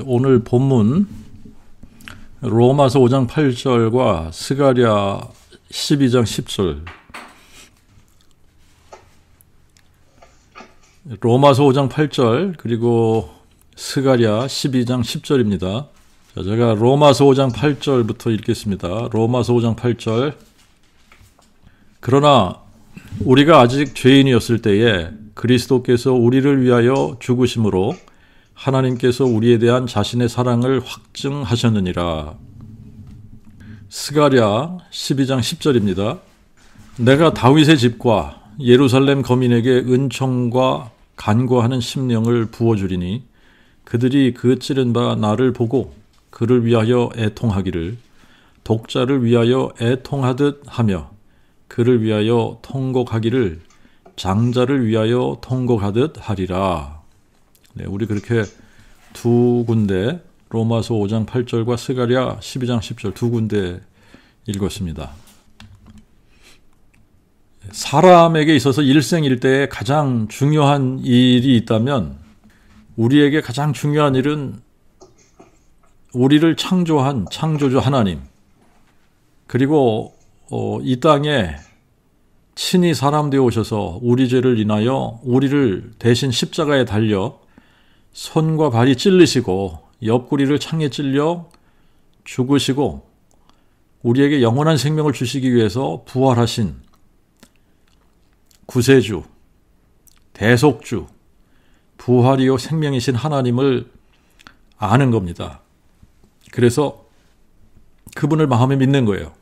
오늘 본문 로마서 5장 8절과 스가랴 12장 10절. 로마서 5장 8절 그리고 스가랴 12장 10절입니다. 자, 제가 로마서 5장 8절부터 읽겠습니다. 로마서 5장 8절. 그러나 우리가 아직 죄인이었을 때에 그리스도께서 우리를 위하여 죽으심으로 하나님께서 우리에 대한 자신의 사랑을 확증하셨느니라. 스가랴 12장 10절입니다. 내가 다윗의 집과 예루살렘 거민에게 은총과 간구하는 심령을 부어주리니 그들이 그 찌른 바 나를 보고 그를 위하여 애통하기를 독자를 위하여 애통하듯 하며 그를 위하여 통곡하기를 장자를 위하여 통곡하듯 하리라. 네, 우리 그렇게 두 군데 로마서 5장 8절과 스가랴 12장 10절 두 군데 읽었습니다. 사람에게 있어서 일생일대에 가장 중요한 일이 있다면 우리에게 가장 중요한 일은 우리를 창조한 창조주 하나님, 그리고 이 땅에 친히 사람 되어 오셔서 우리 죄를 인하여 우리를 대신 십자가에 달려 손과 발이 찔리시고 옆구리를 창에 찔려 죽으시고 우리에게 영원한 생명을 주시기 위해서 부활하신 구세주, 대속주, 부활이요 생명이신 하나님을 아는 겁니다. 그래서 그분을 마음에 믿는 거예요.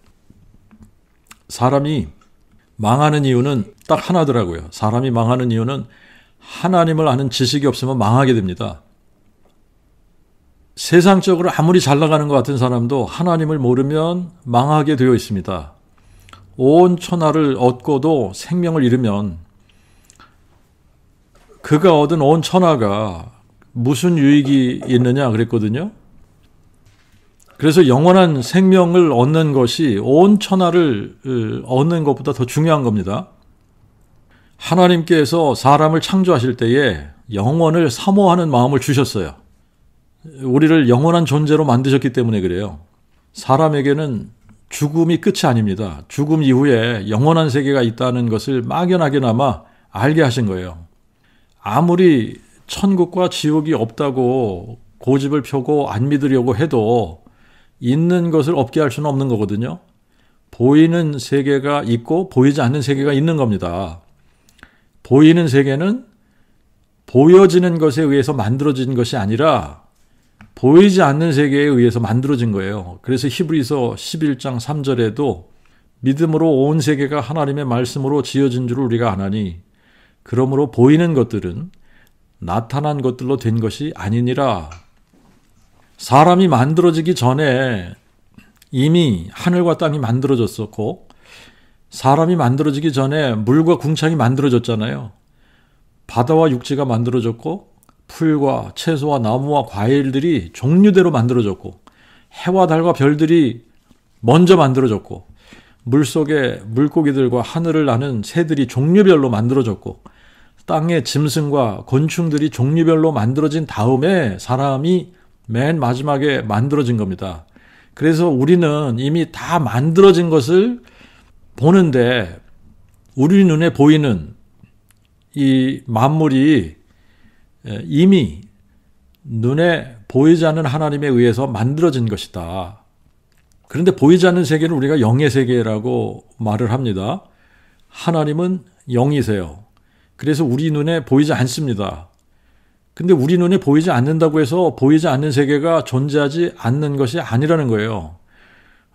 사람이 망하는 이유는 딱 하나더라고요. 사람이 망하는 이유는 하나님을 아는 지식이 없으면 망하게 됩니다. 세상적으로 아무리 잘 나가는 것 같은 사람도 하나님을 모르면 망하게 되어 있습니다. 온 천하를 얻고도 생명을 잃으면 그가 얻은 온 천하가 무슨 유익이 있느냐 그랬거든요. 그래서 영원한 생명을 얻는 것이 온 천하를 얻는 것보다 더 중요한 겁니다. 하나님께서 사람을 창조하실 때에 영원을 사모하는 마음을 주셨어요. 우리를 영원한 존재로 만드셨기 때문에 그래요. 사람에게는 죽음이 끝이 아닙니다. 죽음 이후에 영원한 세계가 있다는 것을 막연하게나마 알게 하신 거예요. 아무리 천국과 지옥이 없다고 고집을 펴고 안 믿으려고 해도 있는 것을 없게 할 수는 없는 거거든요. 보이는 세계가 있고 보이지 않는 세계가 있는 겁니다. 보이는 세계는 보여지는 것에 의해서 만들어진 것이 아니라 보이지 않는 세계에 의해서 만들어진 거예요. 그래서 히브리서 11장 3절에도 믿음으로 온 세계가 하나님의 말씀으로 지어진 줄 우리가 아나니 그러므로 보이는 것들은 나타난 것들로 된 것이 아니니라. 사람이 만들어지기 전에 이미 하늘과 땅이 만들어졌었고 사람이 만들어지기 전에 물과 궁창이 만들어졌잖아요. 바다와 육지가 만들어졌고 풀과 채소와 나무와 과일들이 종류대로 만들어졌고 해와 달과 별들이 먼저 만들어졌고 물속에 물고기들과 하늘을 나는 새들이 종류별로 만들어졌고 땅의 짐승과 곤충들이 종류별로 만들어진 다음에 사람이 맨 마지막에 만들어진 겁니다. 그래서 우리는 이미 다 만들어진 것을 보는데 우리 눈에 보이는 이 만물이 이미 눈에 보이지 않는 하나님에 의해서 만들어진 것이다. 그런데 보이지 않는 세계는 우리가 영의 세계라고 말을 합니다. 하나님은 영이세요. 그래서 우리 눈에 보이지 않습니다. 근데 우리 눈에 보이지 않는다고 해서 보이지 않는 세계가 존재하지 않는 것이 아니라는 거예요.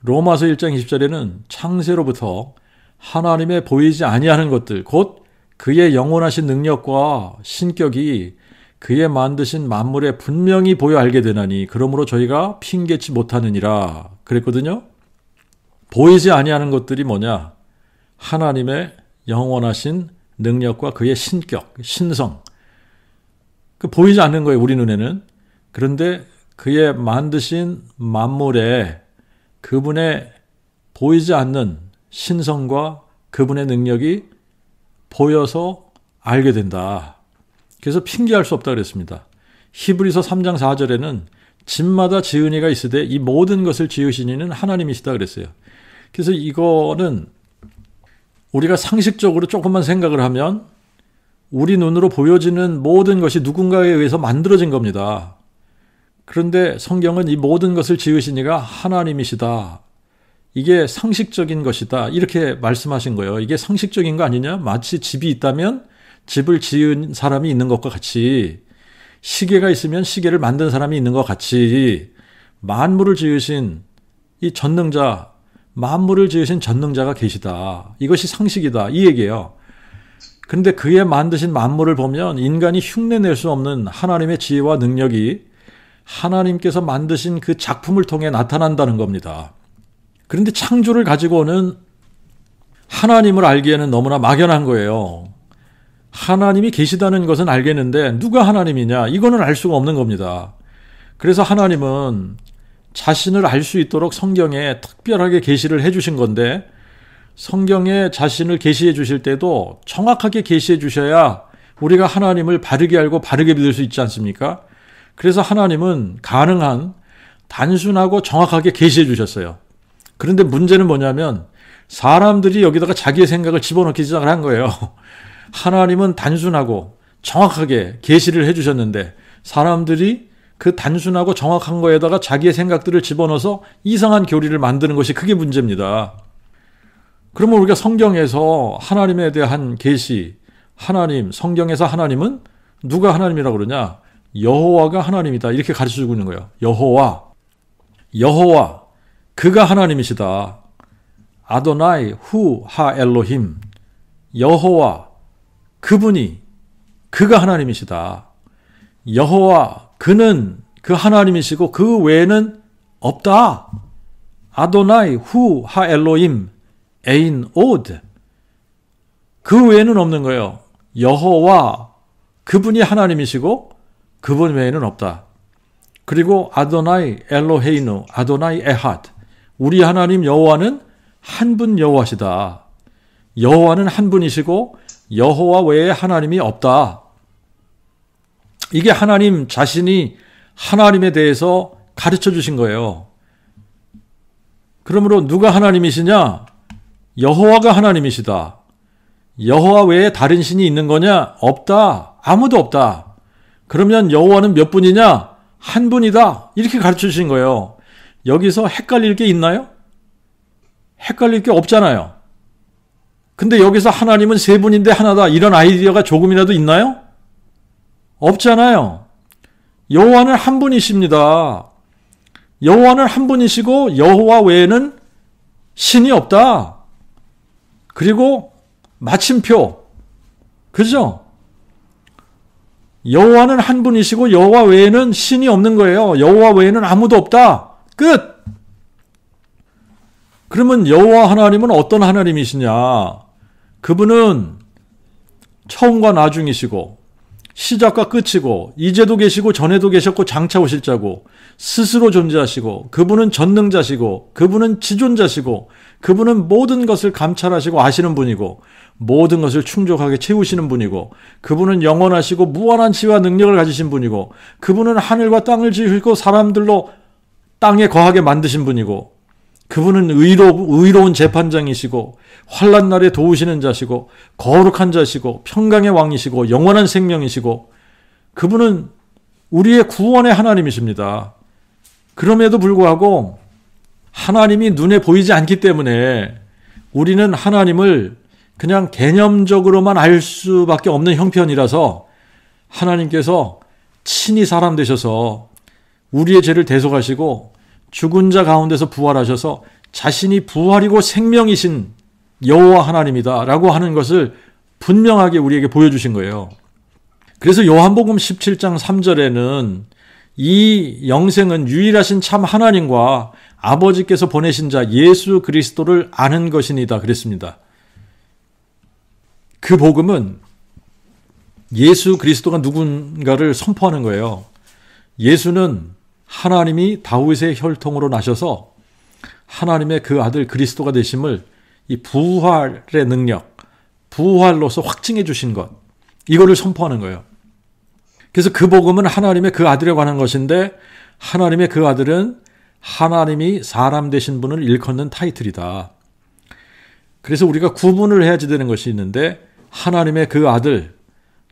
로마서 1장 20절에는 창세로부터 하나님의 보이지 아니하는 것들, 곧 그의 영원하신 능력과 신격이 그의 만드신 만물에 분명히 보여 알게 되나니 그러므로 저희가 핑계치 못하느니라 그랬거든요. 보이지 아니하는 것들이 뭐냐? 하나님의 영원하신 능력과 그의 신격, 신성. 보이지 않는 거예요, 우리 눈에는. 그런데 그의 만드신 만물에 그분의 보이지 않는 신성과 그분의 능력이 보여서 알게 된다. 그래서 핑계할 수 없다 그랬습니다. 히브리서 3장 4절에는 집마다 지은이가 있으되 이 모든 것을 지으신 이는 하나님이시다 그랬어요. 그래서 이거는 우리가 상식적으로 조금만 생각을 하면 우리 눈으로 보여지는 모든 것이 누군가에 의해서 만들어진 겁니다. 그런데 성경은 이 모든 것을 지으신 이가 하나님이시다. 이게 상식적인 것이다. 이렇게 말씀하신 거예요. 이게 상식적인 거 아니냐? 마치 집이 있다면 집을 지은 사람이 있는 것과 같이, 시계가 있으면 시계를 만든 사람이 있는 것 같이, 만물을 지으신 이 전능자, 만물을 지으신 전능자가 계시다. 이것이 상식이다. 이 얘기예요. 그런데 그의 만드신 만물을 보면 인간이 흉내낼 수 없는 하나님의 지혜와 능력이 하나님께서 만드신 그 작품을 통해 나타난다는 겁니다. 그런데 창조를 가지고 오는 하나님을 알기에는 너무나 막연한 거예요. 하나님이 계시다는 것은 알겠는데 누가 하나님이냐? 이거는 알 수가 없는 겁니다. 그래서 하나님은 자신을 알 수 있도록 성경에 특별하게 계시를 해주신 건데, 성경에 자신을 계시해 주실 때도 정확하게 계시해 주셔야 우리가 하나님을 바르게 알고 바르게 믿을 수 있지 않습니까? 그래서 하나님은 가능한 단순하고 정확하게 계시해 주셨어요. 그런데 문제는 뭐냐면 사람들이 여기다가 자기의 생각을 집어넣기 시작을 한 거예요. 하나님은 단순하고 정확하게 계시를 해주셨는데 사람들이 그 단순하고 정확한 거에다가 자기의 생각들을 집어넣어서 이상한 교리를 만드는 것이 그게 문제입니다. 그러면 우리가 성경에서 하나님에 대한 계시, 하나님, 성경에서 하나님은 누가 하나님이라고 그러냐? 여호와가 하나님이다. 이렇게 가르쳐주고 있는 거예요. 여호와, 그가 하나님이시다. 아도나이 후 하 엘로힘, 여호와, 그가 하나님이시다. 여호와, 그는 그 하나님이시고 그 외에는 없다. 아도나이 후 하 엘로힘 에인 오드, 그 외에는 없는 거예요. 여호와, 그분이 하나님이시고 그분 외에는 없다. 그리고 아도나이 엘로헤이누 아도나이 에핫, 우리 하나님 여호와는 한 분 여호와시다. 여호와는 한 분이시고 여호와 외에 하나님이 없다. 이게 하나님 자신이 하나님에 대해서 가르쳐 주신 거예요. 그러므로 누가 하나님이시냐? 여호와가 하나님이시다. 여호와 외에 다른 신이 있는 거냐? 없다. 아무도 없다. 그러면 여호와는 몇 분이냐? 한 분이다. 이렇게 가르쳐 주신 거예요. 여기서 헷갈릴 게 있나요? 헷갈릴 게 없잖아요. 근데 여기서 하나님은 세 분인데 하나다. 이런 아이디어가 조금이라도 있나요? 없잖아요. 여호와는 한 분이십니다. 여호와는 한 분이시고 여호와 외에는 신이 없다. 그리고 마침표, 그죠? 여호와는 한 분이시고 여호와 외에는 신이 없는 거예요. 여호와 외에는 아무도 없다. 끝. 그러면 여호와 하나님은 어떤 하나님이시냐? 그분은 처음과 나중이시고 시작과 끝이고 이제도 계시고 전에도 계셨고 장차 오실 자고 스스로 존재하시고 그분은 전능자시고 그분은 지존자시고 그분은 모든 것을 감찰하시고 아시는 분이고 모든 것을 충족하게 채우시는 분이고 그분은 영원하시고 무한한 지혜와 능력을 가지신 분이고 그분은 하늘과 땅을 지으시고 사람들로 땅에 거하게 만드신 분이고 그분은 의로운 재판장이시고 환난 날에 도우시는 자시고 거룩한 자시고 평강의 왕이시고 영원한 생명이시고 그분은 우리의 구원의 하나님이십니다. 그럼에도 불구하고 하나님이 눈에 보이지 않기 때문에 우리는 하나님을 그냥 개념적으로만 알 수밖에 없는 형편이라서 하나님께서 친히 사람 되셔서 우리의 죄를 대속하시고 죽은 자 가운데서 부활하셔서 자신이 부활이고 생명이신 여호와 하나님이다 라고 하는 것을 분명하게 우리에게 보여주신 거예요. 그래서 요한복음 17장 3절에는 이 영생은 유일하신 참 하나님과 아버지께서 보내신 자 예수 그리스도를 아는 것이니다 그랬습니다. 그 복음은 예수 그리스도가 누군가를 선포하는 거예요. 예수는 하나님이 다윗의 혈통으로 나셔서 하나님의 그 아들 그리스도가 되심을 이 부활의 능력, 부활로서 확증해 주신 것, 이거를 선포하는 거예요. 그래서 그 복음은 하나님의 그 아들에 관한 것인데 하나님의 그 아들은 하나님이 사람 되신 분을 일컫는 타이틀이다. 그래서 우리가 구분을 해야지 되는 것이 있는데 하나님의 그 아들,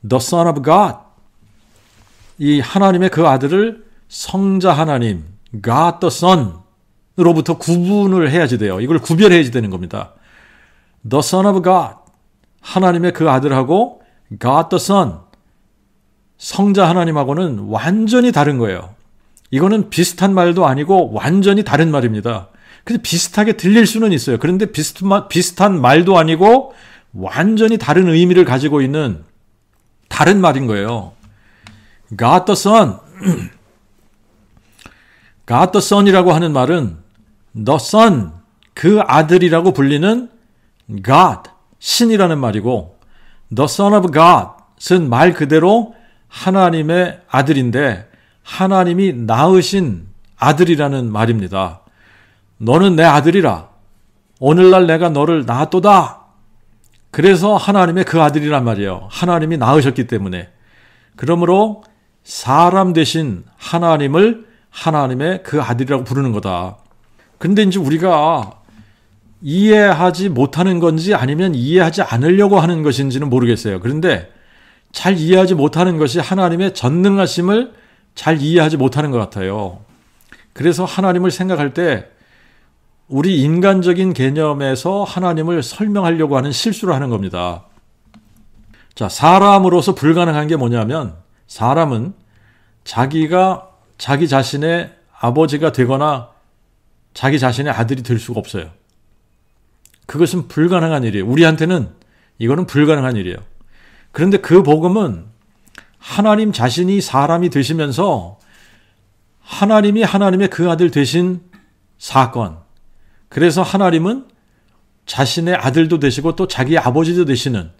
The Son of God, 이 하나님의 그 아들을 성자 하나님, God the Son으로부터 구분을 해야지 돼요. 이걸 구별해야지 되는 겁니다. The Son of God, 하나님의 그 아들하고 God the Son, 성자 하나님하고는 완전히 다른 거예요. 이거는 비슷한 말도 아니고 완전히 다른 말입니다. 그래서 비슷하게 들릴 수는 있어요. 그런데 비슷한 말도 아니고 완전히 다른 의미를 가지고 있는 다른 말인 거예요. God the Son, God the Son이라고 하는 말은 The Son, 그 아들이라고 불리는 God, 신이라는 말이고 The Son of God은 말 그대로 하나님의 아들인데 하나님이 낳으신 아들이라는 말입니다. 너는 내 아들이라. 오늘날 내가 너를 낳았도다. 그래서 하나님의 그 아들이란 말이에요. 하나님이 낳으셨기 때문에. 그러므로 사람 되신 하나님을 하나님의 그 아들이라고 부르는 거다. 근데 이제 우리가 이해하지 못하는 건지 아니면 이해하지 않으려고 하는 것인지는 모르겠어요. 그런데 잘 이해하지 못하는 것이 하나님의 전능하심을 잘 이해하지 못하는 것 같아요. 그래서 하나님을 생각할 때 우리 인간적인 개념에서 하나님을 설명하려고 하는 실수를 하는 겁니다. 자, 사람으로서 불가능한 게 뭐냐면 사람은 자기가 자기 자신의 아버지가 되거나 자기 자신의 아들이 될 수가 없어요. 그것은 불가능한 일이에요. 우리한테는 이거는 불가능한 일이에요. 그런데 그 복음은 하나님 자신이 사람이 되시면서 하나님이 하나님의 그 아들 되신 사건. 그래서 하나님은 자신의 아들도 되시고 또 자기 아버지도 되시는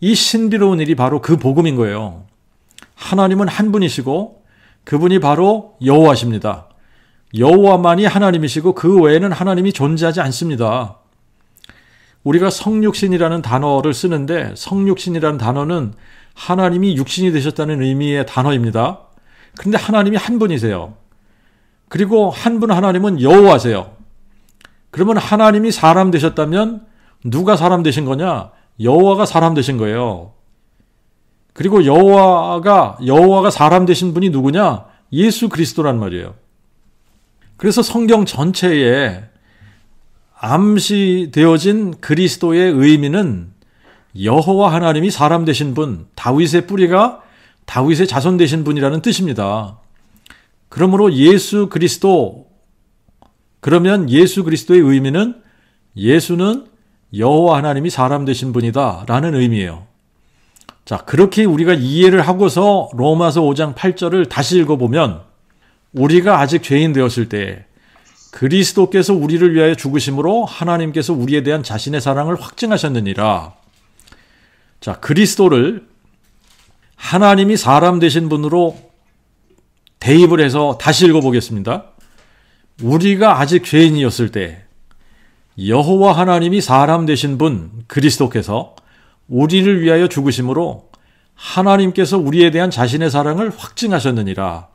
이 신비로운 일이 바로 그 복음인 거예요. 하나님은 한 분이시고 그분이 바로 여호와십니다. 여호와만이 하나님이시고 그 외에는 하나님이 존재하지 않습니다. 우리가 성육신이라는 단어를 쓰는데 성육신이라는 단어는 하나님이 육신이 되셨다는 의미의 단어입니다. 그런데 하나님이 한 분이세요. 그리고 한 분 하나님은 여호와세요. 그러면 하나님이 사람 되셨다면 누가 사람 되신 거냐? 여호와가 사람 되신 거예요. 그리고 여호와가 사람 되신 분이 누구냐? 예수 그리스도란 말이에요. 그래서 성경 전체에 암시되어진 그리스도의 의미는 여호와 하나님이 사람 되신 분, 다윗의 뿌리가 다윗의 자손 되신 분이라는 뜻입니다. 그러므로 예수 그리스도, 그러면 예수 그리스도의 의미는 예수는 여호와 하나님이 사람 되신 분이다 라는 의미예요. 자, 그렇게 우리가 이해를 하고서 로마서 5장 8절을 다시 읽어보면 우리가 아직 죄인 되었을 때 그리스도께서 우리를 위하여 죽으심으로 하나님께서 우리에 대한 자신의 사랑을 확증하셨느니라. 자, 그리스도를 하나님이 사람 되신 분으로 대입을 해서 다시 읽어보겠습니다. 우리가 아직 죄인이었을 때 여호와 하나님이 사람 되신 분 그리스도께서 우리를 위하여 죽으심으로 하나님께서 우리에 대한 자신의 사랑을 확증하셨느니라.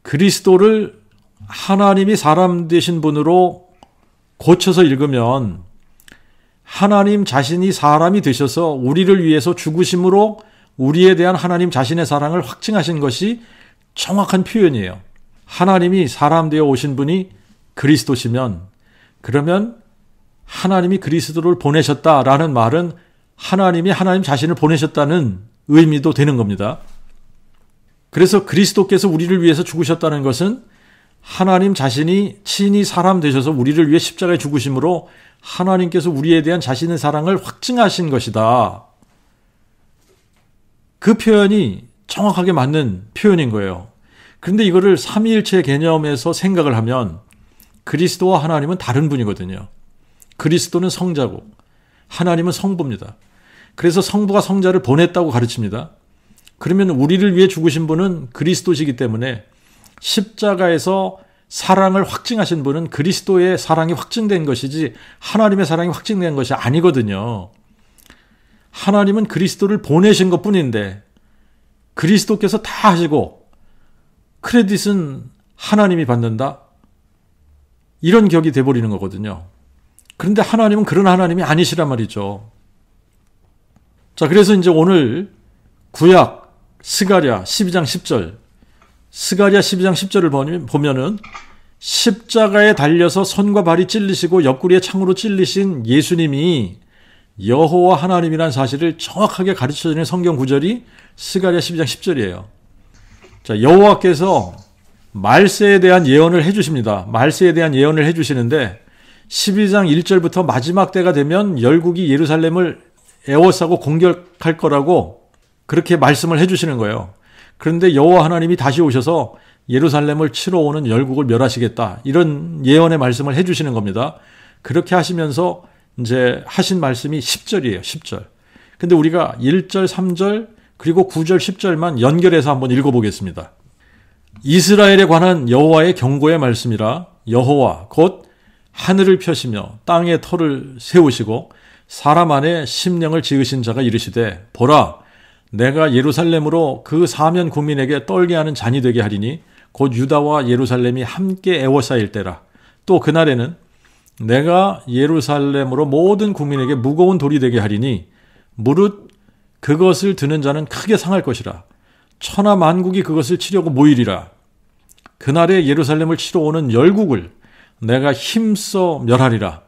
그리스도를 하나님이 사람 되신 분으로 고쳐서 읽으면 하나님 자신이 사람이 되셔서 우리를 위해서 죽으심으로 우리에 대한 하나님 자신의 사랑을 확증하신 것이 정확한 표현이에요. 하나님이 사람 되어 오신 분이 그리스도시면 그러면 하나님이 그리스도를 보내셨다라는 말은 하나님이 하나님 자신을 보내셨다는 의미도 되는 겁니다. 그래서 그리스도께서 우리를 위해서 죽으셨다는 것은 하나님 자신이 친히 사람 되셔서 우리를 위해 십자가에 죽으심으로 하나님께서 우리에 대한 자신의 사랑을 확증하신 것이다. 그 표현이 정확하게 맞는 표현인 거예요. 그런데 이거를 삼위일체 개념에서 생각을 하면 그리스도와 하나님은 다른 분이거든요. 그리스도는 성자고 하나님은 성부입니다. 그래서 성부가 성자를 보냈다고 가르칩니다. 그러면 우리를 위해 죽으신 분은 그리스도시기 때문에 십자가에서 사랑을 확증하신 분은 그리스도의 사랑이 확증된 것이지 하나님의 사랑이 확증된 것이 아니거든요. 하나님은 그리스도를 보내신 것뿐인데 그리스도께서 다 하시고 크레딧은 하나님이 받는다? 이런 격이 돼버리는 거거든요. 그런데 하나님은 그런 하나님이 아니시란 말이죠. 자, 그래서 이제 오늘 구약 스가랴 12장 10절, 스가랴 12장 10절을 보면은 십자가에 달려서 손과 발이 찔리시고 옆구리에 창으로 찔리신 예수님이 여호와 하나님이라는 사실을 정확하게 가르쳐주는 성경 구절이 스가랴 12장 10절이에요. 자, 여호와께서 말세에 대한 예언을 해주십니다. 말세에 대한 예언을 해주시는데 12장 1절부터 마지막 때가 되면 열국이 예루살렘을 에워싸고 공격할 거라고 그렇게 말씀을 해주시는 거예요. 그런데 여호와 하나님이 다시 오셔서 예루살렘을 치러 오는 열국을 멸하시겠다. 이런 예언의 말씀을 해주시는 겁니다. 그렇게 하시면서 이제 하신 말씀이 10절이에요. 10절. 근데 우리가 1절, 3절, 그리고 9절, 10절만 연결해서 한번 읽어보겠습니다. 이스라엘에 관한 여호와의 경고의 말씀이라. 여호와 곧 하늘을 펴시며 땅에 터를 세우시고 사람 안에 심령을 지으신 자가 이르시되 보라 내가 예루살렘으로 그 사면 국민에게 떨게 하는 잔이 되게 하리니 곧 유다와 예루살렘이 함께 애워싸일 때라. 또 그날에는 내가 예루살렘으로 모든 국민에게 무거운 돌이 되게 하리니 무릇 그것을 드는 자는 크게 상할 것이라. 천하 만국이 그것을 치려고 모이리라. 그날에 예루살렘을 치러 오는 열국을 내가 힘써 멸하리라.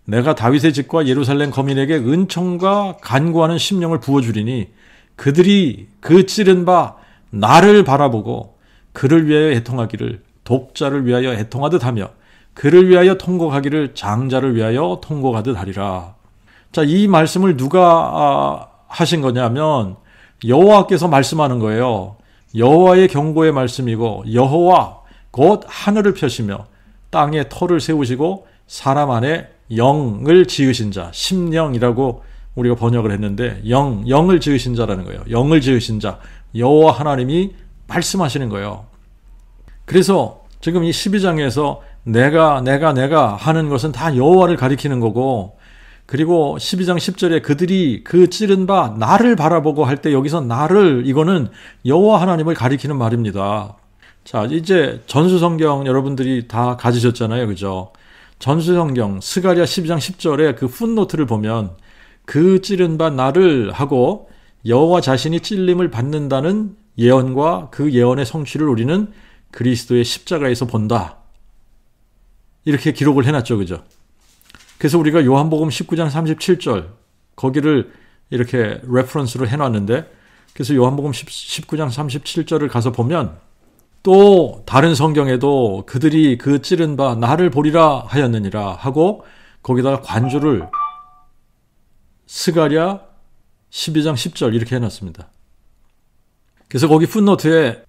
내가 다윗의 집과 예루살렘 거민에게 은총과 간구하는 심령을 부어주리니 그들이 그 찌른 바 나를 바라보고 그를 위하여 애통하기를 독자를 위하여 애통하듯 하며 그를 위하여 통곡하기를 장자를 위하여 통곡하듯 하리라. 자, 이 말씀을 누가 하신 거냐면 여호와께서 말씀하는 거예요. 여호와의 경고의 말씀이고 여호와 곧 하늘을 펴시며 땅에 터를 세우시고 사람 안에 영을 지으신 자, 심령이라고 우리가 번역을 했는데 영을 지으신 자라는 거예요. 영을 지으신 자, 여호와 하나님이 말씀하시는 거예요. 그래서 지금 이 12장에서 내가 하는 것은 다 여호와를 가리키는 거고, 그리고 12장 10절에 그들이 그 찌른 바 나를 바라보고 할 때 여기서 나를, 이거는 여호와 하나님을 가리키는 말입니다. 자, 이제 전수성경 여러분들이 다 가지셨잖아요. 그죠? 전수성경 스가랴 12장 10절에 그 풋노트를 보면 그 찌른 바 나를 하고 여호와 자신이 찔림을 받는다는 예언과 그 예언의 성취를 우리는 그리스도의 십자가에서 본다. 이렇게 기록을 해놨죠. 그죠? 그래서 우리가 요한복음 19장 37절 거기를 이렇게 레퍼런스로 해놨는데, 그래서 요한복음 19장 37절을 가서 보면 또 다른 성경에도 그들이 그 찌른 바 나를 보리라 하였느니라 하고 거기다가 관주를 스가랴 12장 10절 이렇게 해놨습니다. 그래서 거기 풋노트에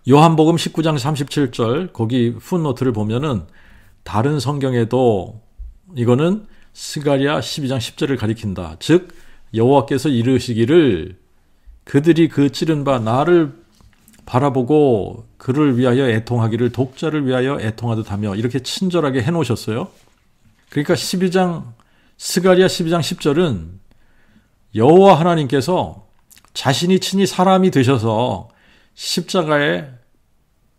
요한복음 19장 37절 거기 풋노트를 보면은 다른 성경에도 이거는 스가랴 12장 10절을 가리킨다. 즉 여호와께서 이르시기를 그들이 그 찌른 바 나를 바라보고 그를 위하여 애통하기를 독자를 위하여 애통하듯 하며 이렇게 친절하게 해놓으셨어요. 그러니까 스가랴 12장 10절은 여호와 하나님께서 자신이 친히 사람이 되셔서 십자가에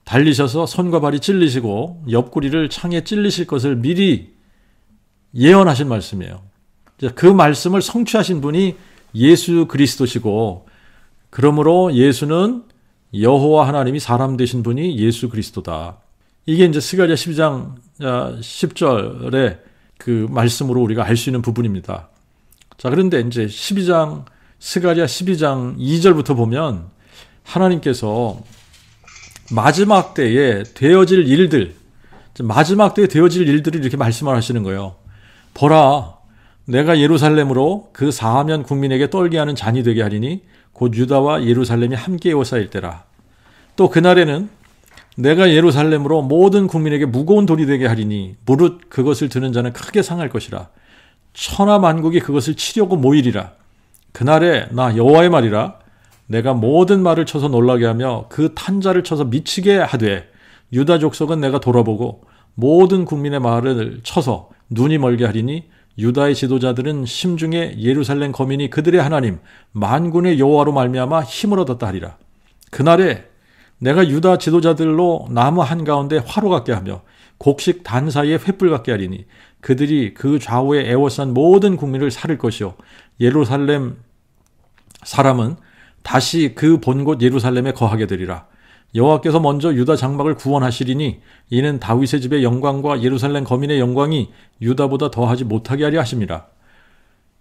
달리셔서 손과 발이 찔리시고 옆구리를 창에 찔리실 것을 미리 예언하신 말씀이에요. 그 말씀을 성취하신 분이 예수 그리스도시고, 그러므로 예수는 여호와 하나님이 사람 되신 분이 예수 그리스도다. 이게 이제 스가랴 12장 10절의 그 말씀으로 우리가 알 수 있는 부분입니다. 자, 그런데 이제 스가랴 12장 2절부터 보면 하나님께서 마지막 때에 되어질 일들, 마지막 때에 되어질 일들을 이렇게 말씀을 하시는 거예요. 보라, 내가 예루살렘으로 그 사하면 국민에게 떨게 하는 잔이 되게 하리니 곧 유다와 예루살렘이 함께 에워싸일 때라. 또 그날에는 내가 예루살렘으로 모든 국민에게 무거운 돌이 되게 하리니 무릇 그것을 드는 자는 크게 상할 것이라. 천하 만국이 그것을 치려고 모이리라. 그날에 나 여호와의 말이라. 내가 모든 말을 쳐서 놀라게 하며 그 탄자를 쳐서 미치게 하되 유다 족속은 내가 돌아보고 모든 국민의 말을 쳐서 눈이 멀게 하리니 유다의 지도자들은 심중에 예루살렘 거민이 그들의 하나님 만군의 여호와로 말미암아 힘을 얻었다 하리라. 그날에 내가 유다 지도자들로 나무 한가운데 화로 같게 하며 곡식 단 사이에 횃불 같게 하리니 그들이 그 좌우에 애워싼 모든 국민을 살릴 것이요 예루살렘 사람은 다시 그 본 곳 예루살렘에 거하게 되리라. 여호와께서 먼저 유다 장막을 구원하시리니 이는 다윗의 집의 영광과 예루살렘 거민의 영광이 유다보다 더하지 못하게 하려 하심이라.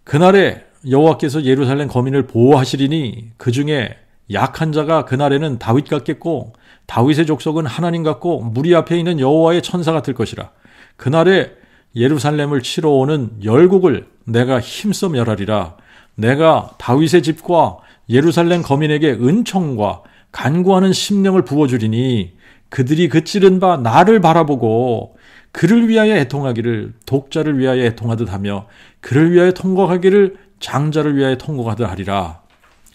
그날에 여호와께서 예루살렘 거민을 보호하시리니 그 중에 약한 자가 그날에는 다윗 같겠고 다윗의 족속은 하나님 같고 무리 앞에 있는 여호와의 천사 같을 것이라. 그날에 예루살렘을 치러 오는 열국을 내가 힘써 멸하리라. 내가 다윗의 집과 예루살렘 거민에게 은총과 간구하는 심령을 부어주리니 그들이 그 찌른 바 나를 바라보고 그를 위하여 애통하기를 독자를 위하여 애통하듯 하며 그를 위하여 통곡하기를 장자를 위하여 통곡하듯 하리라.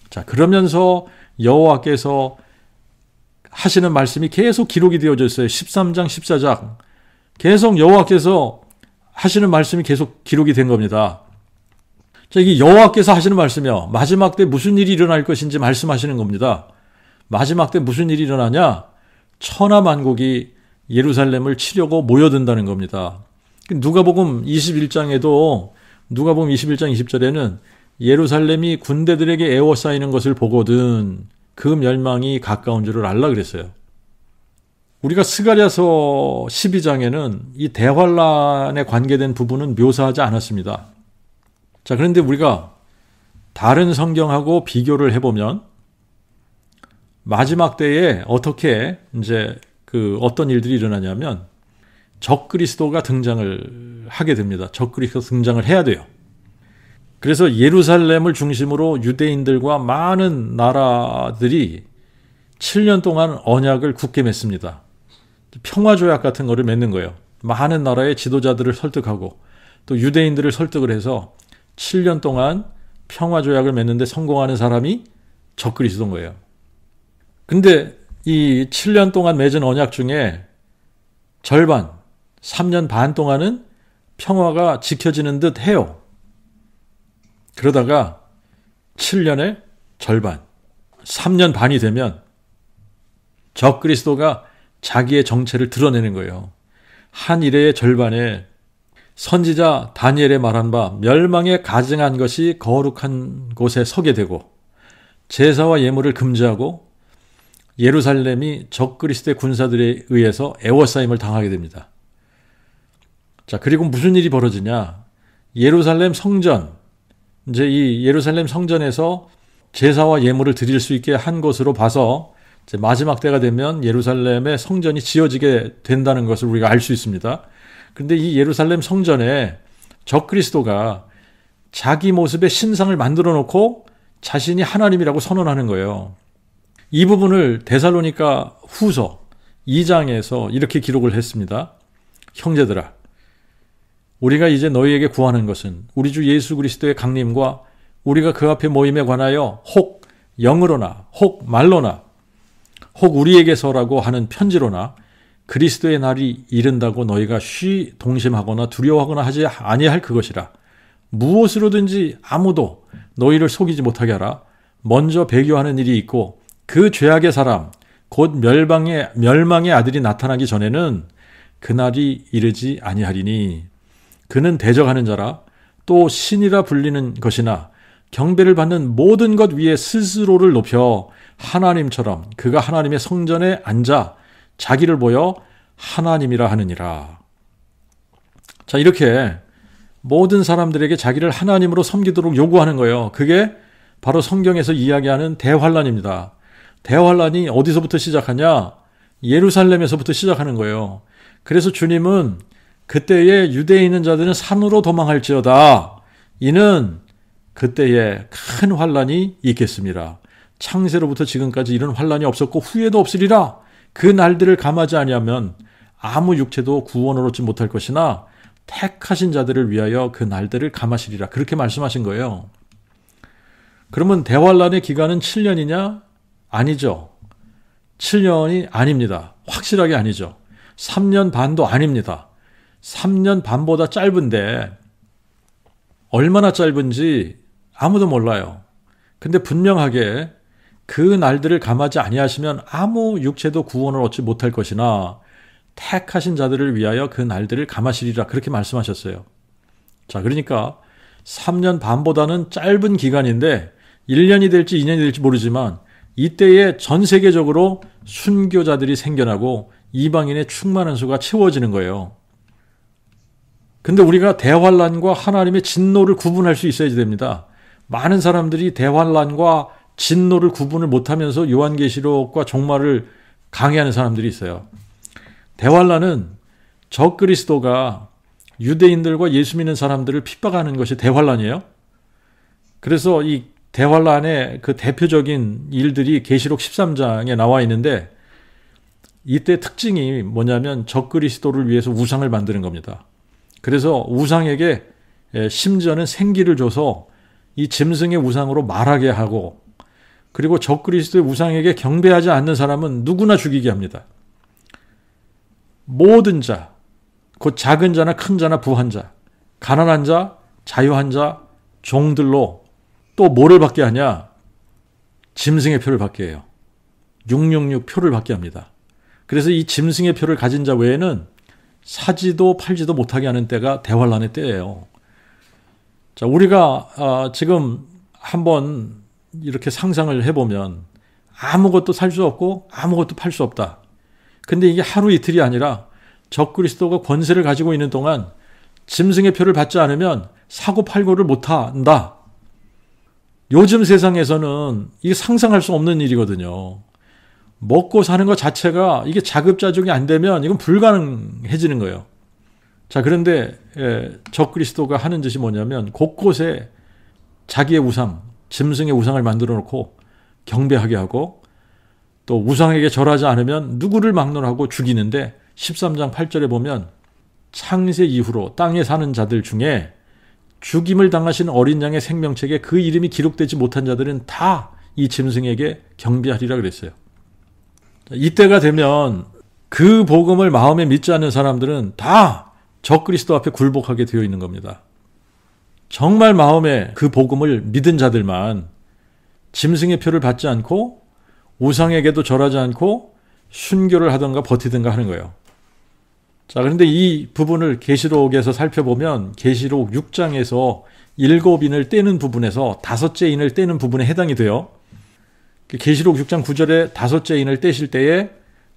자, 그러면서 여호와께서 하시는 말씀이 계속 기록이 되어져 있어요. 13장, 14장. 계속 여호와께서 하시는 말씀이 계속 기록이 된 겁니다. 자, 이게 여호와께서 하시는 말씀이요. 마지막 때 무슨 일이 일어날 것인지 말씀하시는 겁니다. 마지막 때 무슨 일이 일어나냐? 천하만국이 예루살렘을 치려고 모여든다는 겁니다. 누가복음 21장에도 누가복음 21장 20절에는 예루살렘이 군대들에게 에워싸이는 것을 보거든 그 멸망이 가까운 줄을 알라 그랬어요. 우리가 스가랴서 12장에는 이 대환란에 관계된 부분은 묘사하지 않았습니다. 자, 그런데 우리가 다른 성경하고 비교를 해보면 마지막 때에 어떻게 이제 어떤 일들이 일어나냐면 적그리스도가 등장을 하게 됩니다. 적그리스도 등장을 해야 돼요. 그래서 예루살렘을 중심으로 유대인들과 많은 나라들이 7년 동안 언약을 굳게 맺습니다. 평화조약 같은 거를 맺는 거예요. 많은 나라의 지도자들을 설득하고 또 유대인들을 설득을 해서 7년 동안 평화조약을 맺는데 성공하는 사람이 적그리스도인 거예요. 근데 이 7년 동안 맺은 언약 중에 절반, 3년 반 동안은 평화가 지켜지는 듯 해요. 그러다가 7년의 절반, 3년 반이 되면 적그리스도가 자기의 정체를 드러내는 거예요. 한 일의 절반에 선지자 다니엘의 말한 바 멸망에 가증한 것이 거룩한 곳에 서게 되고 제사와 예물을 금지하고 예루살렘이 적그리스도의 군사들에 의해서 애워싸임을 당하게 됩니다. 자, 그리고 무슨 일이 벌어지냐? 예루살렘 성전, 이제 이 예루살렘 성전에서 제사와 예물을 드릴 수 있게 한 것으로 봐서 이제 마지막 때가 되면 예루살렘의 성전이 지어지게 된다는 것을 우리가 알 수 있습니다. 그런데 이 예루살렘 성전에 적그리스도가 자기 모습의 신상을 만들어 놓고 자신이 하나님이라고 선언하는 거예요. 이 부분을 데살로니가 후서 2장에서 이렇게 기록을 했습니다. 형제들아, 우리가 이제 너희에게 구하는 것은 우리 주 예수 그리스도의 강림과 우리가 그 앞에 모임에 관하여 혹 영으로나 혹 말로나 혹 우리에게서라고 하는 편지로나 그리스도의 날이 이른다고 너희가 쉬 동심하거나 두려워하거나 하지 아니할 그것이라. 무엇으로든지 아무도 너희를 속이지 못하게 하라. 먼저 배교하는 일이 있고 그 죄악의 사람 곧 멸망의 아들이 나타나기 전에는 그날이 이르지 아니하리니 그는 대적하는 자라 또 신이라 불리는 것이나 경배를 받는 모든 것 위에 스스로를 높여 하나님처럼 그가 하나님의 성전에 앉아 자기를 보여 하나님이라 하느니라. 자, 이렇게 모든 사람들에게 자기를 하나님으로 섬기도록 요구하는 거예요. 그게 바로 성경에서 이야기하는 대환란입니다. 대환란이 어디서부터 시작하냐? 예루살렘에서부터 시작하는 거예요. 그래서 주님은 그때에 유대에 있는 자들은 산으로 도망할지어다. 이는 그때에 큰 환란이 있겠습니다. 창세로부터 지금까지 이런 환란이 없었고 후에도 없으리라. 그 날들을 감하지 아니하면 아무 육체도 구원을 얻지 못할 것이나 택하신 자들을 위하여 그 날들을 감하시리라. 그렇게 말씀하신 거예요. 그러면 대환란의 기간은 7년이냐? 아니죠. 7년이 아닙니다. 확실하게 아니죠. 3년 반도 아닙니다. 3년 반보다 짧은데 얼마나 짧은지 아무도 몰라요. 근데 분명하게 그 날들을 감하지 아니하시면 아무 육체도 구원을 얻지 못할 것이나 택하신 자들을 위하여 그 날들을 감하시리라 그렇게 말씀하셨어요. 자, 그러니까 3년 반보다는 짧은 기간인데 1년이 될지 2년이 될지 모르지만 이때에 전 세계적으로 순교자들이 생겨나고 이방인의 충만한 수가 채워지는 거예요. 근데 우리가 대환란과 하나님의 진노를 구분할 수 있어야 됩니다. 많은 사람들이 대환란과 진노를 구분을 못하면서 요한계시록과 종말을 강의하는 사람들이 있어요. 대환란은 적그리스도가 유대인들과 예수 믿는 사람들을 핍박하는 것이 대환란이에요. 그래서 이 대환란의 그 대표적인 일들이 계시록 13장에 나와 있는데 이때 특징이 뭐냐면 적그리스도를 위해서 우상을 만드는 겁니다. 그래서 우상에게 심지어는 생기를 줘서 이 짐승의 우상으로 말하게 하고 그리고 적그리스도의 우상에게 경배하지 않는 사람은 누구나 죽이게 합니다. 모든 자, 곧 작은 자나 큰 자나 부한 자, 가난한 자, 자유한 자, 종들로 또 뭐를 받게 하냐? 짐승의 표를 받게 해요. 666 표를 받게 합니다. 그래서 이 짐승의 표를 가진 자 외에는 사지도 팔지도 못하게 하는 때가 대환란의 때예요. 자, 우리가 지금 한번 이렇게 상상을 해보면 아무것도 살 수 없고 아무것도 팔 수 없다. 근데 이게 하루 이틀이 아니라 적그리스도가 권세를 가지고 있는 동안 짐승의 표를 받지 않으면 사고 팔고를 못한다. 요즘 세상에서는 이게 상상할 수 없는 일이거든요. 먹고 사는 것 자체가 이게 자급자족이 안 되면 이건 불가능해지는 거예요. 자, 그런데 적그리스도가 하는 짓이 뭐냐면 곳곳에 자기의 우상, 짐승의 우상을 만들어 놓고 경배하게 하고 또 우상에게 절하지 않으면 누구를 막론하고 죽이는데 13장 8절에 보면 창세 이후로 땅에 사는 자들 중에 죽임을 당하신 어린 양의 생명책에 그 이름이 기록되지 못한 자들은 다 이 짐승에게 경배하리라 그랬어요. 이때가 되면 그 복음을 마음에 믿지 않는 사람들은 다 적그리스도 앞에 굴복하게 되어 있는 겁니다. 정말 마음에 그 복음을 믿은 자들만 짐승의 표를 받지 않고 우상에게도 절하지 않고 순교를 하던가 버티든가 하는 거예요. 자, 그런데 이 부분을 계시록에서 살펴보면 계시록 6장에서 7인을 떼는 부분에서 5째 인을 떼는 부분에 해당이 돼요. 계시록 6장 9절에 5째 인을 떼실 때에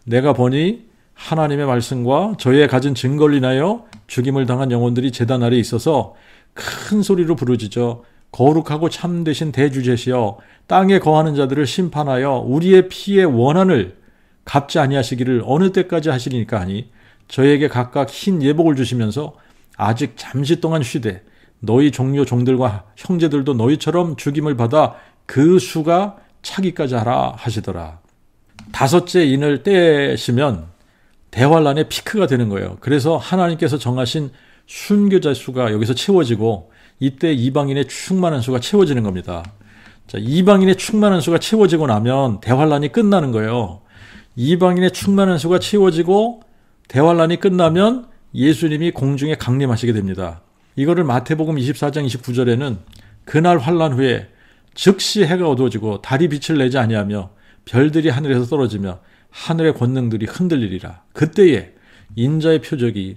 내가 보니 하나님의 말씀과 저의 가진 증거를 인하여 죽임을 당한 영혼들이 제단 아래에 있어서 큰 소리로 부르짖어 거룩하고 참되신 대주제시여 땅에 거하는 자들을 심판하여 우리의 피의 원한을 갚지 아니하시기를 어느 때까지 하시리니까 하니 저에게 각각 흰 예복을 주시면서 아직 잠시 동안 쉬되 너희 종료 종들과 형제들도 너희처럼 죽임을 받아 그 수가 차기까지 하라 하시더라. 5째 인을 떼시면 대환란의 피크가 되는 거예요. 그래서 하나님께서 정하신 순교자 수가 여기서 채워지고 이때 이방인의 충만한 수가 채워지는 겁니다. 자, 이방인의 충만한 수가 채워지고 나면 대환란이 끝나는 거예요. 이방인의 충만한 수가 채워지고 대환란이 끝나면 예수님이 공중에 강림하시게 됩니다. 이거를 마태복음 24장 29절에는 그날 환란 후에 즉시 해가 어두워지고 달이 빛을 내지 아니하며 별들이 하늘에서 떨어지며 하늘의 권능들이 흔들리리라. 그때에 인자의 표적이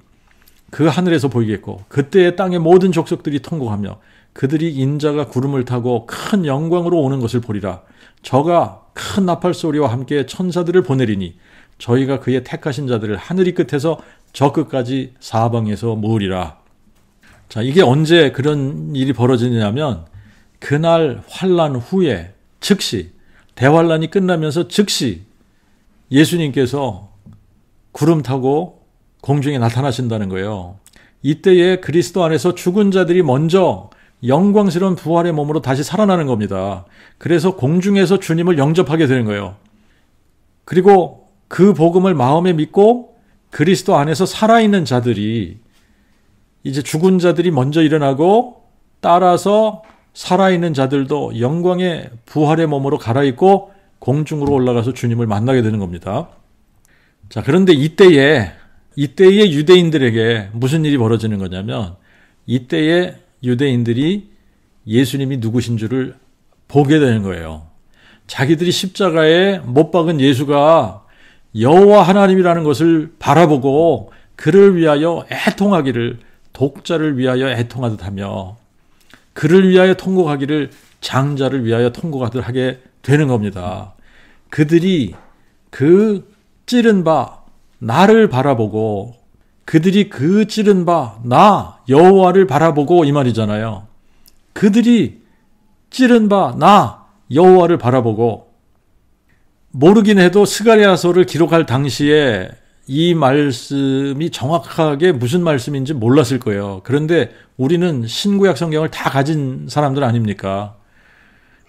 그 하늘에서 보이겠고 그때에 땅의 모든 족속들이 통곡하며 그들이 인자가 구름을 타고 큰 영광으로 오는 것을 보리라. 저가 큰 나팔 소리와 함께 천사들을 보내리니 저희가 그의 택하신 자들을 하늘이 끝에서 저 끝까지 사방에서 모으리라. 자, 이게 언제 그런 일이 벌어지냐면 그날 환란 후에 즉시 대환란이 끝나면서 즉시 예수님께서 구름 타고 공중에 나타나신다는 거예요. 이때에 그리스도 안에서 죽은 자들이 먼저 영광스러운 부활의 몸으로 다시 살아나는 겁니다. 그래서 공중에서 주님을 영접하게 되는 거예요. 그리고 그 복음을 마음에 믿고 그리스도 안에서 살아있는 자들이 이제 죽은 자들이 먼저 일어나고 따라서 살아있는 자들도 영광의 부활의 몸으로 갈아입고 공중으로 올라가서 주님을 만나게 되는 겁니다. 자, 그런데 이때에 유대인들에게 무슨 일이 벌어지는 거냐면 이때에 유대인들이 예수님이 누구신 줄을 보게 되는 거예요. 자기들이 십자가에 못 박은 예수가 여호와 하나님이라는 것을 바라보고 그를 위하여 애통하기를, 독자를 위하여 애통하듯 하며 그를 위하여 통곡하기를 장자를 위하여 통곡하듯 하게 되는 겁니다. 그들이 그 찌른 바 나를 바라보고, 그들이 그 찌른 바 나 여호와를 바라보고, 이 말이잖아요. 그들이 찌른 바 나 여호와를 바라보고, 모르긴 해도 스가랴서를 기록할 당시에 이 말씀이 정확하게 무슨 말씀인지 몰랐을 거예요. 그런데 우리는 신구약 성경을 다 가진 사람들 아닙니까?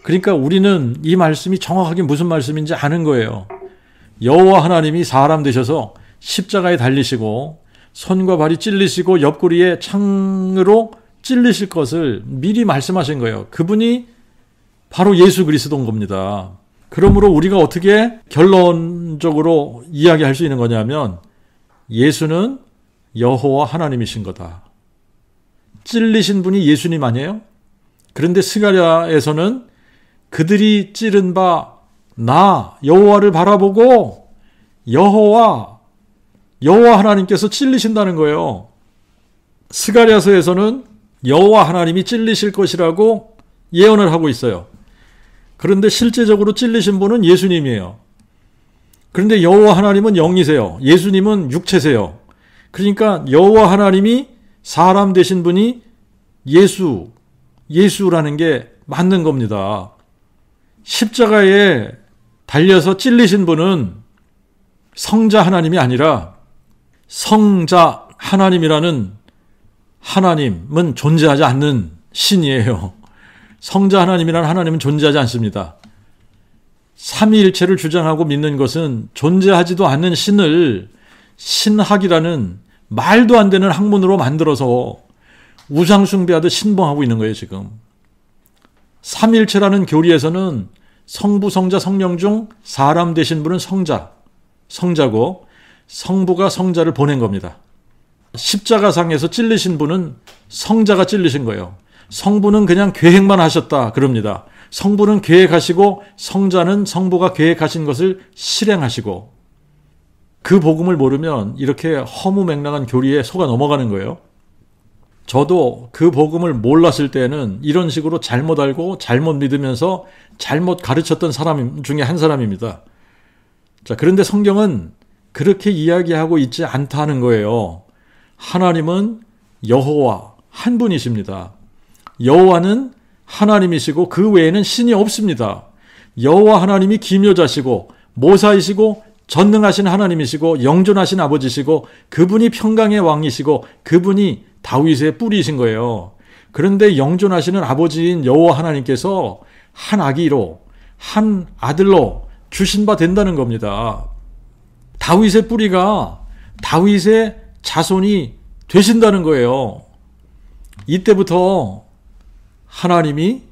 그러니까 우리는 이 말씀이 정확하게 무슨 말씀인지 아는 거예요. 여호와 하나님이 사람 되셔서 십자가에 달리시고 손과 발이 찔리시고 옆구리에 창으로 찔리실 것을 미리 말씀하신 거예요. 그분이 바로 예수 그리스도인 겁니다. 그러므로 우리가 어떻게 결론적으로 이야기할 수 있는 거냐면 예수는 여호와 하나님이신 거다. 찔리신 분이 예수님 아니에요? 그런데 스가랴에서는 그들이 찌른 바 나 여호와를 바라보고 여호와 하나님께서 찔리신다는 거예요. 스가랴서에서는 여호와 하나님이 찔리실 것이라고 예언을 하고 있어요. 그런데 실제적으로 찔리신 분은 예수님이에요. 그런데 여호와 하나님은 영이세요. 예수님은 육체세요. 그러니까 여호와 하나님이 사람 되신 분이 예수라는 게 맞는 겁니다. 십자가에 달려서 찔리신 분은 성자 하나님이 아니라 성자 하나님이라는 하나님은 존재하지 않는 신이에요. 성자 하나님이라는 하나님은 존재하지 않습니다. 삼위일체를 주장하고 믿는 것은 존재하지도 않는 신을 신학이라는 말도 안 되는 학문으로 만들어서 우상숭배하듯 신봉하고 있는 거예요, 지금. 삼위일체라는 교리에서는 성부, 성자, 성령 중 사람 되신 분은 성자고 성부가 성자를 보낸 겁니다. 십자가상에서 찔리신 분은 성자가 찔리신 거예요. 성부는 그냥 계획만 하셨다 그럽니다. 성부는 계획하시고 성자는 성부가 계획하신 것을 실행하시고, 그 복음을 모르면 이렇게 허무맹랑한 교리에 속아 넘어가는 거예요. 저도 그 복음을 몰랐을 때는 이런 식으로 잘못 알고 잘못 믿으면서 잘못 가르쳤던 사람 중에 한 사람입니다. 자, 그런데 성경은 그렇게 이야기하고 있지 않다는 거예요. 하나님은 여호와 한 분이십니다. 여호와는 하나님이시고 그 외에는 신이 없습니다. 여호와 하나님이 기묘자시고 모사이시고 전능하신 하나님이시고 영존하신 아버지시고 그분이 평강의 왕이시고 그분이 다윗의 뿌리이신 거예요. 그런데 영존하시는 아버지인 여호와 하나님께서 한 아기로, 한 아들로 주신 바 된다는 겁니다. 다윗의 뿌리가 다윗의 자손이 되신다는 거예요. 이때부터 하나님이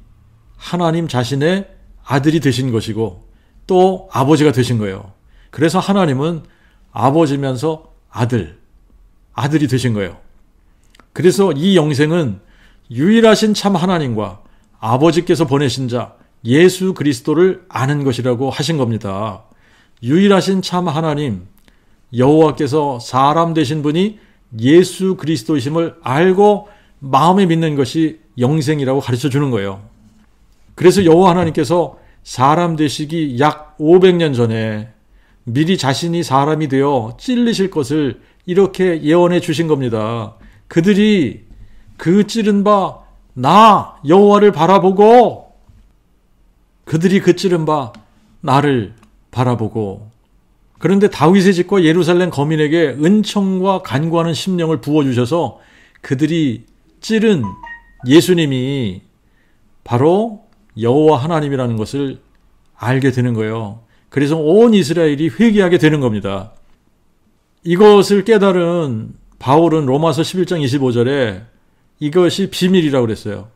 하나님 자신의 아들이 되신 것이고 또 아버지가 되신 거예요. 그래서 하나님은 아버지면서 아들이 되신 거예요. 그래서 이 영생은 유일하신 참 하나님과 아버지께서 보내신 자 예수 그리스도를 아는 것이라고 하신 겁니다. 유일하신 참 하나님 여호와께서 사람 되신 분이 예수 그리스도이심을 알고 마음에 믿는 것이 영생이라고 가르쳐 주는 거예요. 그래서 여호와 하나님께서 사람 되시기 약 500년 전에 미리 자신이 사람이 되어 찔리실 것을 이렇게 예언해 주신 겁니다. 그들이 그 찌른 바 나 여호와를 바라보고, 그들이 그 찌른 바 나를 바라보고. 그런데 다윗의 집과 예루살렘 거민에게 은총과 간구하는 심령을 부어주셔서 그들이 찌른 예수님이 바로 여호와 하나님이라는 것을 알게 되는 거예요. 그래서 온 이스라엘이 회개하게 되는 겁니다. 이것을 깨달은 바울은 로마서 11장 25절에 이것이 비밀이라고 그랬어요.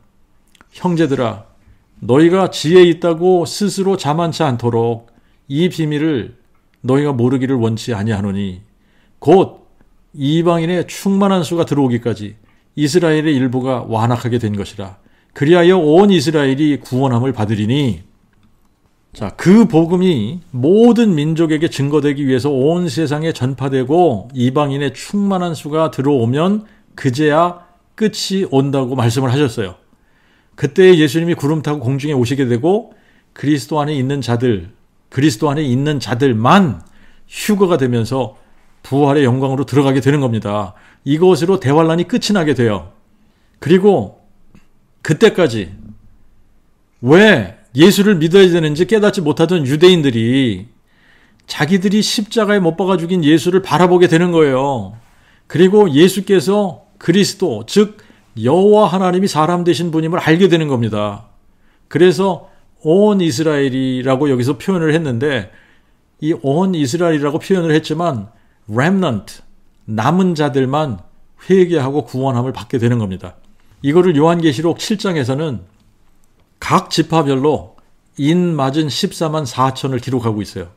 형제들아, 너희가 지혜 있다고 스스로 자만치 않도록 이 비밀을 너희가 모르기를 원치 아니하노니 곧 이방인의 충만한 수가 들어오기까지 이스라엘의 일부가 완악하게 된 것이라. 그리하여 온 이스라엘이 구원함을 받으리니. 자, 그 복음이 모든 민족에게 증거되기 위해서 온 세상에 전파되고 이방인의 충만한 수가 들어오면 그제야 끝이 온다고 말씀을 하셨어요. 그때 예수님이 구름 타고 공중에 오시게 되고 그리스도 안에 있는 자들만 휴거가 되면서 부활의 영광으로 들어가게 되는 겁니다. 이것으로 대환란이 끝이 나게 돼요. 그리고 그때까지 왜 예수를 믿어야 되는지 깨닫지 못하던 유대인들이 자기들이 십자가에 못 박아 죽인 예수를 바라보게 되는 거예요. 그리고 예수께서 그리스도, 즉 여호와 하나님이 사람 되신 분임을 알게 되는 겁니다. 그래서 온 이스라엘이라고 여기서 표현을 했는데 이 온 이스라엘이라고 표현을 했지만 remnant, 남은 자들만 회개하고 구원함을 받게 되는 겁니다. 이거를 요한계시록 7장에서는 각 지파별로 인 맞은 14만 4천을 기록하고 있어요.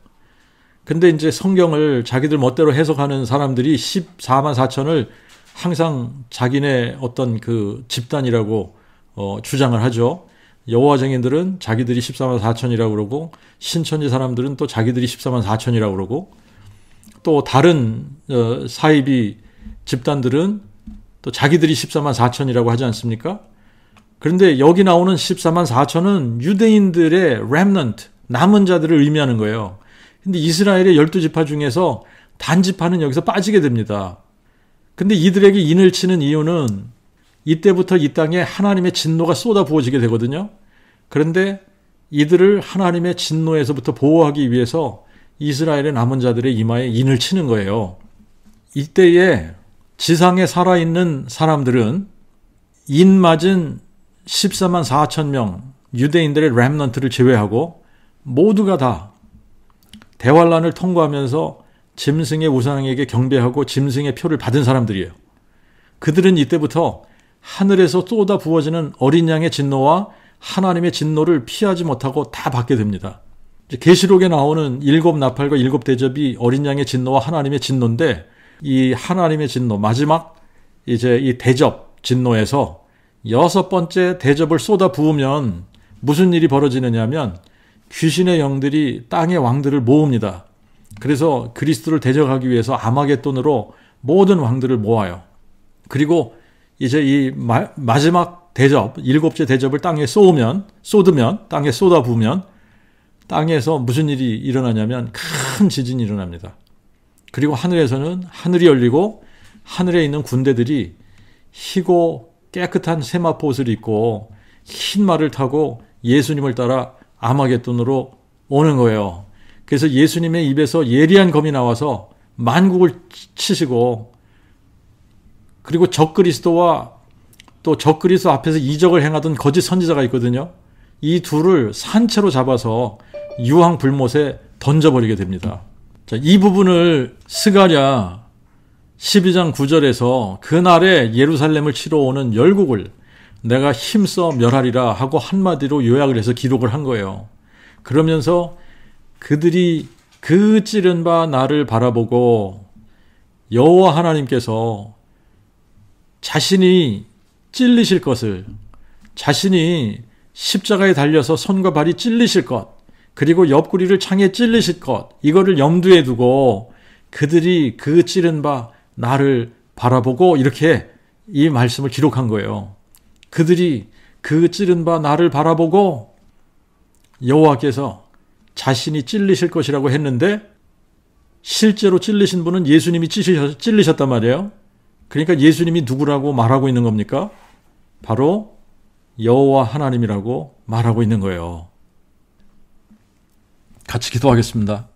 근데 이제 성경을 자기들 멋대로 해석하는 사람들이 14만 4천을 항상 자기네 어떤 그 집단이라고 주장을 하죠. 여호와 증인들은 자기들이 14만 4천이라고 그러고 신천지 사람들은 또 자기들이 14만 4천이라고 그러고 또 다른 사이비 집단들은 또 자기들이 14만 4천이라고 하지 않습니까? 그런데 여기 나오는 14만 4천은 유대인들의 remnant, 남은 자들을 의미하는 거예요. 근데 이스라엘의 12지파 중에서 단지파는 여기서 빠지게 됩니다. 근데 이들에게 인을 치는 이유는 이때부터 이 땅에 하나님의 진노가 쏟아 부어지게 되거든요. 그런데 이들을 하나님의 진노에서부터 보호하기 위해서 이스라엘의 남은 자들의 이마에 인을 치는 거예요. 이때에 지상에 살아있는 사람들은 인 맞은 14만 4천 명 유대인들의 렘넌트를 제외하고 모두가 다 대환란을 통과하면서 짐승의 우상에게 경배하고 짐승의 표를 받은 사람들이에요. 그들은 이때부터 하늘에서 쏟아 부어지는 어린 양의 진노와 하나님의 진노를 피하지 못하고 다 받게 됩니다. 계시록에 나오는 7 나팔과 7 대접이 어린 양의 진노와 하나님의 진노인데 이 하나님의 진노 마지막 이제 이 대접 진노에서 6번째 대접을 쏟아 부으면 무슨 일이 벌어지느냐면 귀신의 영들이 땅의 왕들을 모읍니다. 그래서 그리스도를 대적하기 위해서 아마겟돈으로 모든 왕들을 모아요. 그리고 이제 이 마지막 대접, 7째 대접을 땅에 쏟으면 땅에 쏟아 부으면 땅에서 무슨 일이 일어나냐면 큰 지진이 일어납니다. 그리고 하늘에서는 하늘이 열리고 하늘에 있는 군대들이 희고 깨끗한 세마포 옷을 입고 흰 말을 타고 예수님을 따라 아마겟돈으로 오는 거예요. 그래서 예수님의 입에서 예리한 검이 나와서 만국을 치시고 그리고 적그리스도와 또 적그리스도 앞에서 이적을 행하던 거짓 선지자가 있거든요. 이 둘을 산채로 잡아서 유황 불못에 던져버리게 됩니다. 자, 이 부분을 스가랴 12장 9절에서 그날에 예루살렘을 치러 오는 열국을 내가 힘써 멸하리라 하고 한마디로 요약을 해서 기록을 한 거예요. 그러면서 그들이 그 찌른 바 나를 바라보고 여호와 하나님께서 자신이 찔리실 것을, 자신이 십자가에 달려서 손과 발이 찔리실 것, 그리고 옆구리를 창에 찔리실 것, 이거를 염두에 두고 그들이 그 찌른 바 나를 바라보고 이렇게 이 말씀을 기록한 거예요. 그들이 그 찌른 바 나를 바라보고 여호와께서 자신이 찔리실 것이라고 했는데 실제로 찔리신 분은 예수님이 찔리셨단 말이에요. 그러니까 예수님이 누구라고 말하고 있는 겁니까? 바로 여호와 하나님이라고 말하고 있는 거예요. 같이 기도하겠습니다.